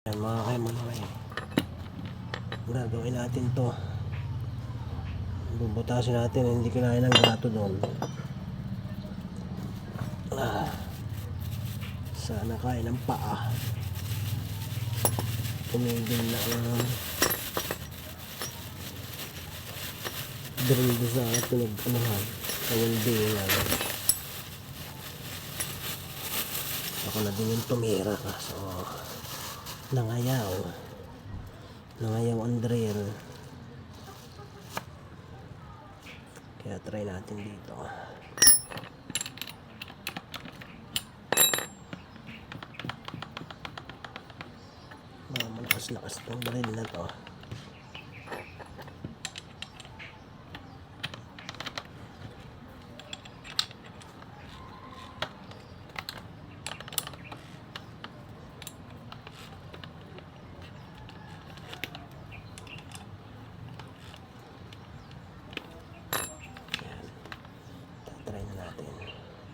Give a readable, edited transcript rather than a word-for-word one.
Yan mga kaimanay, gagawin natin to, bubutasin natin, hindi kinain ng gato doon. Sana kain ng paa, tumigil na drill doon sa pinag-anuhan sa welding lang. Ako na din yung tumira, so nangayaw ang drill, kaya try natin dito. Malakas-lakas ng drill na to.